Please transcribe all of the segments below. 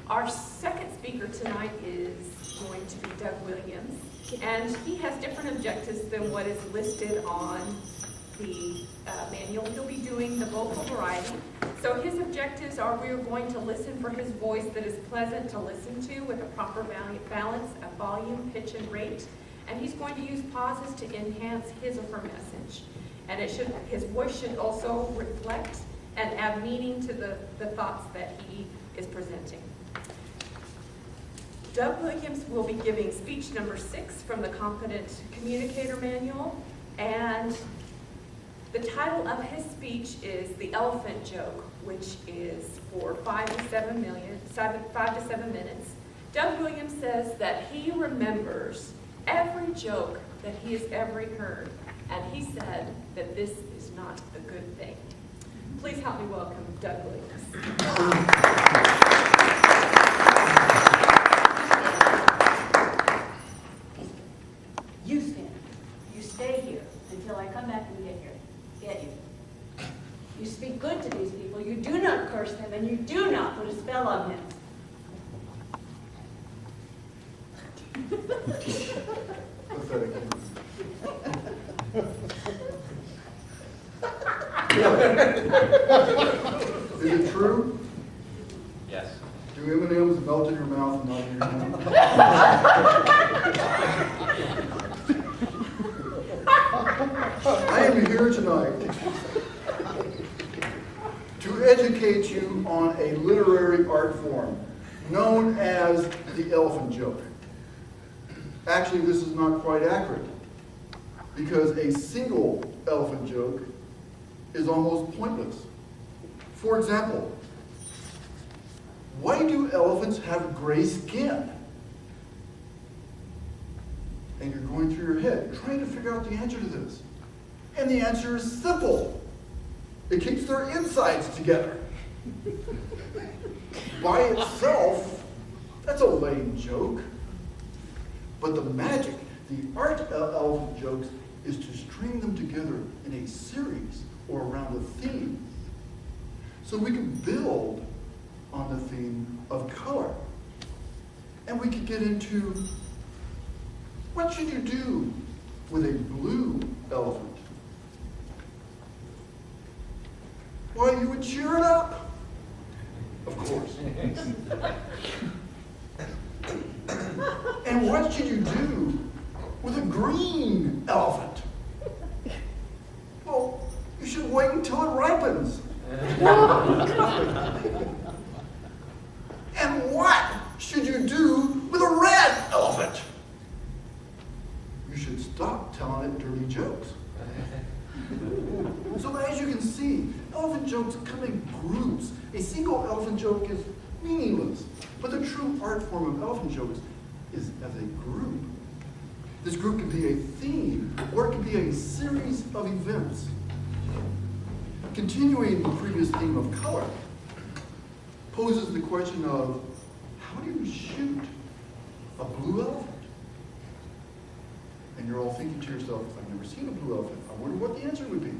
Our second speaker tonight is going to be Doug Williams, and he has different objectives than what is listed on the manual. He'll be doing the vocal variety. So his objectives are we are going to listen for his voice that is pleasant to listen to with a proper balance of volume, pitch, and rate. And he's going to use pauses to enhance his or her message. And his voice should also reflect and add meaning to the thoughts that he is presenting. Doug Williams will be giving speech number 6 from the Confident Communicator Manual, and the title of his speech is The Elephant Joke, which is for 5 to 7 minutes. Doug Williams says that he remembers every joke that he has ever heard, and he said that this is not a good thing. Please help me welcome Doug Williams. You stand. You stay here until I come back and get you. You speak good to these people. You do not curse them, and you do not put a spell on them. Pathetic. Is it true? Yes. Do M&Ms melt in your mouth and not in your hand? I am here tonight to educate you on a literary art form known as the elephant joke. Actually, this is not quite accurate, because a single elephant joke is almost pointless. For example, why do elephants have gray skin? And you're going through your head trying to figure out the answer to this. And the answer is simple. It keeps their insides together. By itself, that's a lame joke. But the magic, the art of elephant jokes, is to string them together in a series or around a theme. So we can build on the theme of color. And we could get into what should you do with a blue elephant? Why, you would cheer it up. Of course. And what should you do with a green elephant? Well, you should wait until it ripens. And what should you do with a red elephant? You should stop telling it dirty jokes. So as you can see, elephant jokes come in groups. A single elephant joke is meaningless. But the true art form of elephant jokes is as a group. This group can be a theme, or it can be a series of events. Continuing the previous theme of color poses the question of, how do you shoot a blue elephant? And you're all thinking to yourself, I've never seen a blue elephant. I wonder what the answer would be.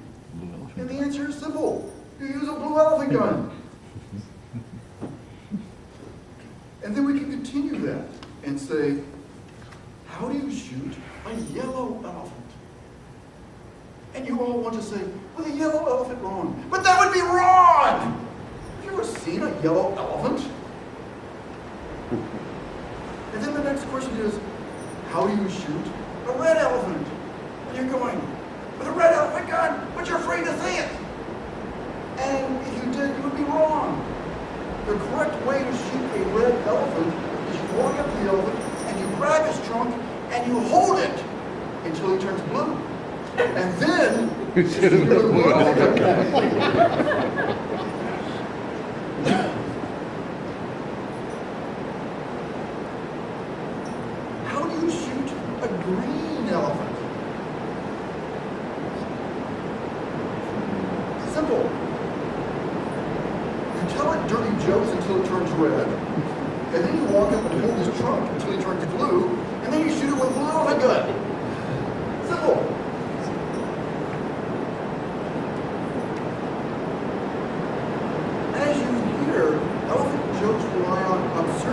And the answer is simple. You use a blue elephant gun. And then we can continue that and say, how do you shoot a yellow elephant? And you all want to say, well, the yellow elephant wrong. But that would be wrong! Have you ever seen a yellow elephant? And then the next question is, how do you shoot a red elephant? And you're going, with a red elephant gun, but you're afraid to say it. And if you did, you would be wrong. The correct way to shoot a red elephant is you walk up to the elephant and you grab his trunk and you hold it until he turns blue. And then you shoot the blue elephant. How do you shoot a green elephant? Simple. You tell it dirty jokes until it turns red, and then you walk up and hold his trunk until he turns blue, and then you shoot it with a blue elephant gun. Simple. As you hear, elephant jokes rely on absurd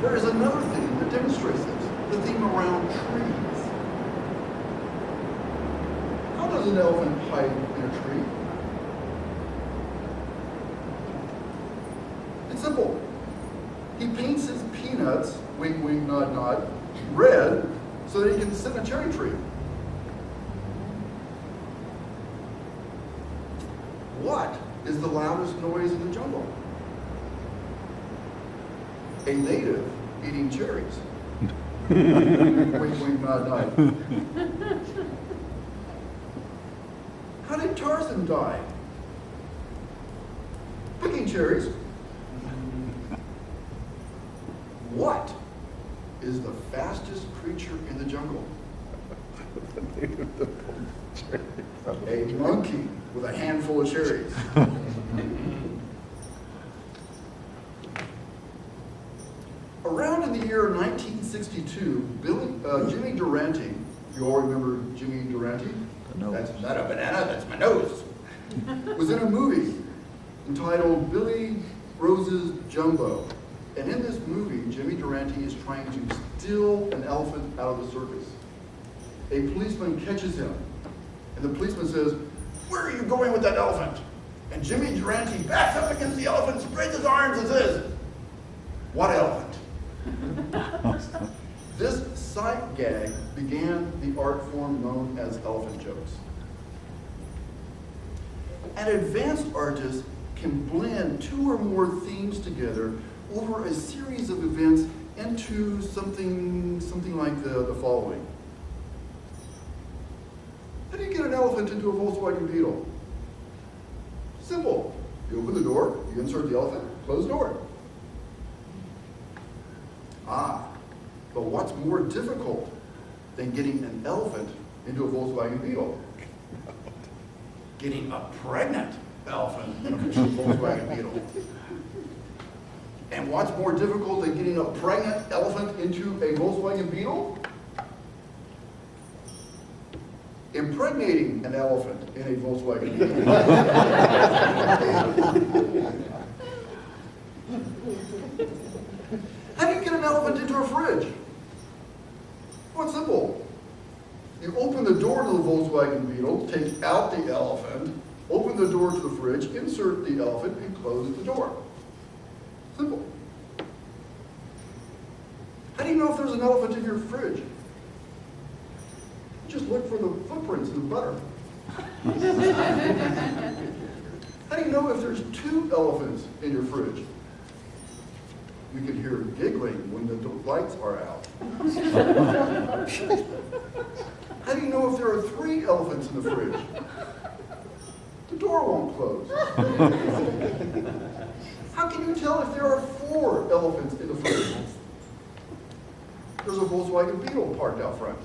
There is another theme that demonstrates this, the theme around trees. How does an elephant hide in a tree? It's simple. He paints his peanuts, wink, wink, nod, nod, red so that he can sit in a cherry tree. What is the loudest noise in the jungle? A native eating cherries. Wink, wink, nod, nod. How did Tarzan die? Picking cherries. What is the fastest creature in the jungle? A monkey with a handful of cherries. Around in the year 1962, Jimmy Durante, you all remember Jimmy Durante? That's not a banana, that's my nose. Was in a movie entitled Billy Rose's Jumbo. And in this movie, Jimmy Durante is trying to steal an elephant out of the circus. A policeman catches him, and the policeman says, "Where are you going with that elephant?" And Jimmy Durante backs up against the elephant, spreads his arms, and says, "What elephant?" This sight gag began the art form known as elephant jokes. An advanced artist can blend two or more themes together over a series of events into something like the following. How do you get an elephant into a Volkswagen Beetle? Simple. You open the door, you insert the elephant, close the door. But what's more difficult than getting an elephant into a Volkswagen Beetle? Getting a pregnant elephant into a Volkswagen Beetle. And what's more difficult than getting a pregnant elephant into a Volkswagen Beetle? Impregnating an elephant in a Volkswagen Beetle. How do you get an elephant into a fridge? Well, it's simple. You open the door to the Volkswagen Beetle, take out the elephant, open the door to the fridge, insert the elephant, and close the door. Simple. How do you know if there's an elephant in your fridge? Just look for the footprints in the butter. How do you know if there's two elephants in your fridge? You can hear giggling when the lights are out. How do you know if there are three elephants in the fridge? The door won't close. How can you tell if there are four elephants in the fridge? There's a Volkswagen Beetle parked out front.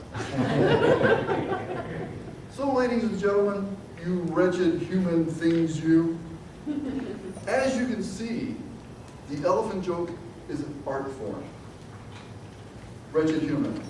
So, ladies and gentlemen, you wretched human things, you, as you can see, the elephant joke is an art form. Wretched human.